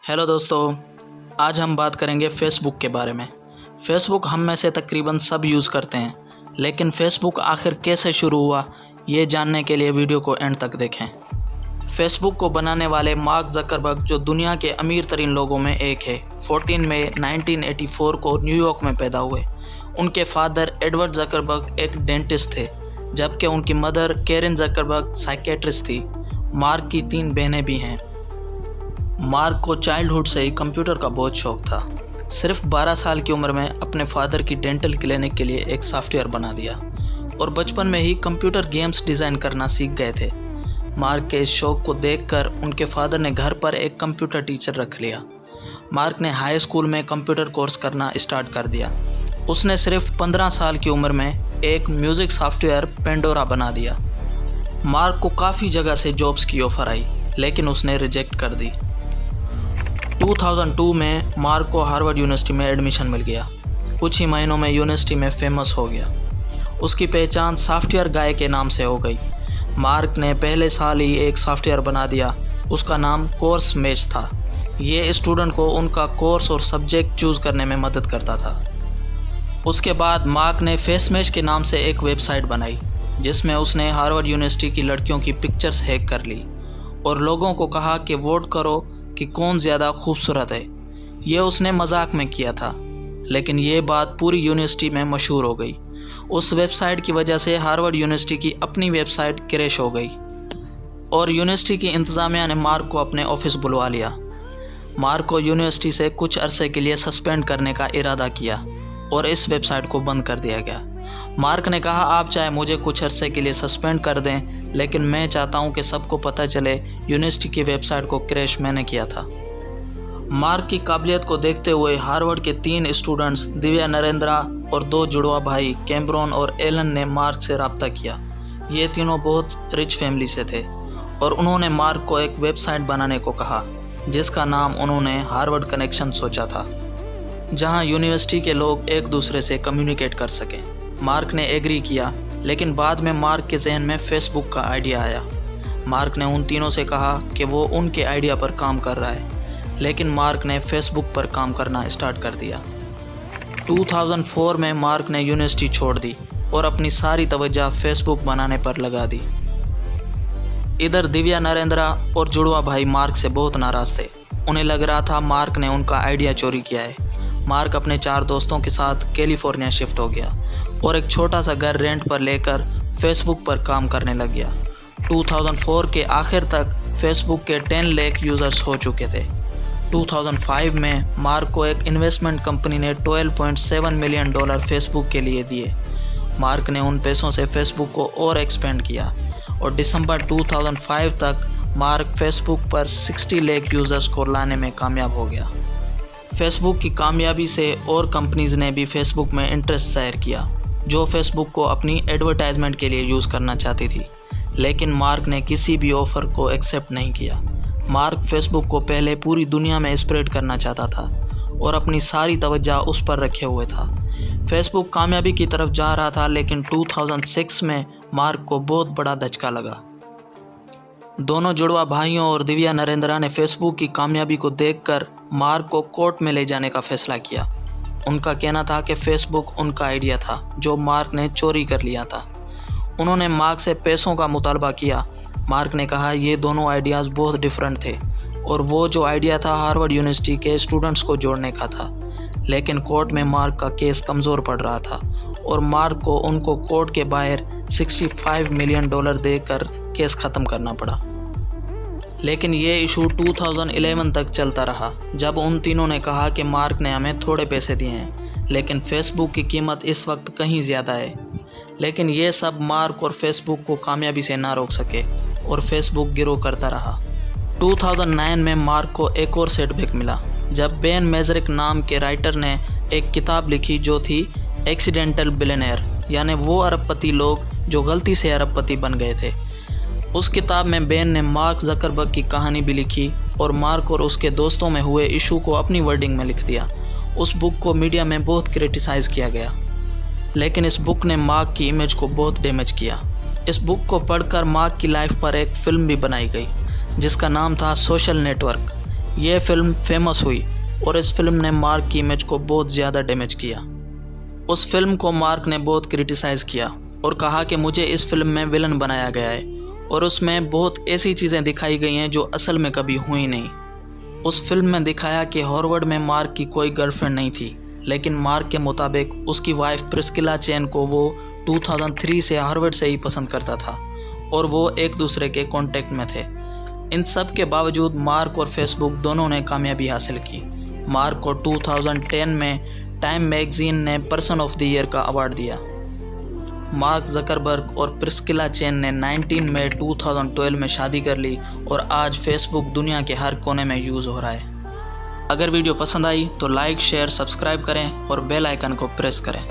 Hello दोस्तों, आज हम बात करेंगे फेसबुक के बारे में। फेसबुक हम में से तकरीबन सब यूज़ करते हैं, लेकिन फेसबुक आखिर कैसे शुरू हुआ ये जानने के लिए वीडियो को एंड तक देखें। फेसबुक को बनाने वाले मार्क ज़करबर्ग जो दुनिया के अमीर तरीन लोगों में एक है, 14 मई 1984 को न्यूयॉर्क में पैदा हुए। उनके फादर एडवर्ड ज़करबर्ग एक डेंटिस्ट थे, जबकि उनकी मदर कैरन ज़करबर्ग साइकेट्रिस्ट थी। मार्क की 3 बहनें भी हैं। मार्क को चाइल्डहुड से ही कंप्यूटर का बहुत शौक था। सिर्फ 12 साल की उम्र में अपने फादर की डेंटल क्लिनिक के लिए एक सॉफ्टवेयर बना दिया और बचपन में ही कंप्यूटर गेम्स डिज़ाइन करना सीख गए थे। मार्क के इस शौक को देखकर उनके फादर ने घर पर एक कंप्यूटर टीचर रख लिया। मार्क ने हाई स्कूल में कंप्यूटर कोर्स करना स्टार्ट कर दिया। उसने सिर्फ 15 साल की उम्र में एक म्यूज़िक सॉफ्टवेयर पेंडोरा बना दिया। मार्क को काफ़ी जगह से जॉब्स की ऑफ़र आई, लेकिन उसने रिजेक्ट कर दी। 2002 में मार्क को हार्वर्ड यूनिवर्सिटी में एडमिशन मिल गया। कुछ ही महीनों में यूनिवर्सिटी में फेमस हो गया। उसकी पहचान सॉफ्टवेयर गाय के नाम से हो गई। मार्क ने पहले साल ही एक सॉफ्टवेयर बना दिया। उसका नाम कोर्स मैच था। ये स्टूडेंट को उनका कोर्स और सब्जेक्ट चूज़ करने में मदद करता था। उसके बाद मार्क ने फेस मैच के नाम से एक वेबसाइट बनाई, जिसमें उसने हार्वर्ड यूनिवर्सिटी की लड़कियों की पिक्चर्स हैक कर ली और लोगों को कहा कि वोट करो कि कौन ज़्यादा खूबसूरत है। ये उसने मजाक में किया था, लेकिन ये बात पूरी यूनिवर्सिटी में मशहूर हो गई। उस वेबसाइट की वजह से हार्वर्ड यूनिवर्सिटी की अपनी वेबसाइट क्रैश हो गई और यूनिवर्सिटी की इंतज़ामिया ने मार्क को अपने ऑफिस बुलवा लिया। मार्क को यूनिवर्सिटी से कुछ अरसे के लिए सस्पेंड करने का इरादा किया और इस वेबसाइट को बंद कर दिया गया। मार्क ने कहा, आप चाहे मुझे कुछ अरसे के लिए सस्पेंड कर दें, लेकिन मैं चाहता हूं कि सबको पता चले यूनिवर्सिटी की वेबसाइट को क्रैश मैंने किया था। मार्क की काबिलियत को देखते हुए हार्वर्ड के 3 स्टूडेंट्स दिव्या नरेंद्रा और 2 जुड़वा भाई कैमरॉन और एलन ने मार्क से रब्ता किया। ये तीनों बहुत रिच फैमिली से थे और उन्होंने मार्क को एक वेबसाइट बनाने को कहा, जिसका नाम उन्होंने हार्वर्ड कनेक्शन सोचा था, जहां यूनिवर्सिटी के लोग एक दूसरे से कम्युनिकेट कर सकें। मार्क ने एग्री किया, लेकिन बाद में मार्क के जहन में फेसबुक का आइडिया आया। मार्क ने उन तीनों से कहा कि वो उनके आइडिया पर काम कर रहा है, लेकिन मार्क ने फेसबुक पर काम करना स्टार्ट कर दिया। 2004 में मार्क ने यूनिवर्सिटी छोड़ दी और अपनी सारी तवज्जो फेसबुक बनाने पर लगा दी। इधर दिव्या नरेंद्रा और जुड़वा भाई मार्क से बहुत नाराज़ थे। उन्हें लग रहा था मार्क ने उनका आइडिया चोरी किया है। मार्क अपने 4 दोस्तों के साथ कैलिफोर्निया शिफ्ट हो गया और एक छोटा सा घर रेंट पर लेकर फेसबुक पर काम करने लग गया। 2004 के आखिर तक फेसबुक के 10 लाख यूज़र्स हो चुके थे। 2005 में मार्क को एक इन्वेस्टमेंट कंपनी ने $12.7 मिलियन फेसबुक के लिए दिए। मार्क ने उन पैसों से फेसबुक को और एक्सपेंड किया और दिसंबर 2005 तक मार्क फेसबुक पर 60 लाख यूज़र्स को लाने में कामयाब हो गया। फेसबुक की कामयाबी से और कंपनीज़ ने भी फेसबुक में इंटरेस्ट जाहिर किया, जो फेसबुक को अपनी एडवर्टाइजमेंट के लिए यूज़ करना चाहती थी, लेकिन मार्क ने किसी भी ऑफ़र को एक्सेप्ट नहीं किया। मार्क फेसबुक को पहले पूरी दुनिया में स्प्रेड करना चाहता था और अपनी सारी तवज्जो उस पर रखे हुए था। फेसबुक कामयाबी की तरफ जा रहा था, लेकिन 2006 में मार्क को बहुत बड़ा धचका लगा। दोनों जुड़वा भाइयों और दिव्या नरेंद्रा ने फेसबुक की कामयाबी को देखकर मार्क को कोर्ट में ले जाने का फैसला किया। उनका कहना था कि फेसबुक उनका आइडिया था जो मार्क ने चोरी कर लिया था। उन्होंने मार्क से पैसों का मुतालबा किया। मार्क ने कहा ये दोनों आइडियाज़ बहुत डिफरेंट थे और वो जो आइडिया था हार्वर्ड यूनिवर्सिटी के स्टूडेंट्स को जोड़ने का था, लेकिन कोर्ट में मार्क का केस कमज़ोर पड़ रहा था और मार्क को उनको कोर्ट के बाहर $65 मिलियन देकर केस ख़त्म करना पड़ा। लेकिन ये इशू 2011 तक चलता रहा, जब उन तीनों ने कहा कि मार्क ने हमें थोड़े पैसे दिए हैं, लेकिन फेसबुक की कीमत इस वक्त कहीं ज़्यादा है। लेकिन ये सब मार्क और फेसबुक को कामयाबी से ना रोक सके और फेसबुक गिरो करता रहा। 2009 में मार्क को एक और सेटबैक मिला, जब बेन मेजरिक नाम के राइटर ने एक किताब लिखी जो थी एक्सीडेंटल बिलियनेयर, यानी वो अरबपति लोग जो गलती से अरबपति बन गए थे। उस किताब में बेन ने मार्क ज़करबर्ग की कहानी भी लिखी और मार्क और उसके दोस्तों में हुए इशू को अपनी वर्डिंग में लिख दिया। उस बुक को मीडिया में बहुत क्रिटिसाइज़ किया गया, लेकिन इस बुक ने मार्क की इमेज को बहुत डैमेज किया। इस बुक को पढ़कर मार्क की लाइफ पर एक फ़िल्म भी बनाई गई, जिसका नाम था सोशल नेटवर्क। यह फिल्म फेमस हुई और इस फिल्म ने मार्क की इमेज को बहुत ज़्यादा डैमेज किया। उस फिल्म को मार्क ने बहुत क्रिटिसाइज़ किया और कहा कि मुझे इस फिल्म में विलन बनाया गया है और उसमें बहुत ऐसी चीज़ें दिखाई गई हैं जो असल में कभी हुई नहीं। उस फिल्म में दिखाया कि हार्वर्ड में मार्क की कोई गर्लफ्रेंड नहीं थी, लेकिन मार्क के मुताबिक उसकी वाइफ प्रिस्किला चेन को वो 2003 से हार्वर्ड से ही पसंद करता था और वो एक दूसरे के कांटेक्ट में थे। इन सब के बावजूद मार्क और फेसबुक दोनों ने कामयाबी हासिल की। मार्क को 2010 में टाइम मैगजीन ने पर्सन ऑफ द ईयर का अवार्ड दिया। मार्क ज़करबर्ग और प्रिस्किला चेन ने 19 मई 2012 में शादी कर ली और आज फेसबुक दुनिया के हर कोने में यूज़ हो रहा है। अगर वीडियो पसंद आई तो लाइक, शेयर, सब्सक्राइब करें और बेल आइकन को प्रेस करें।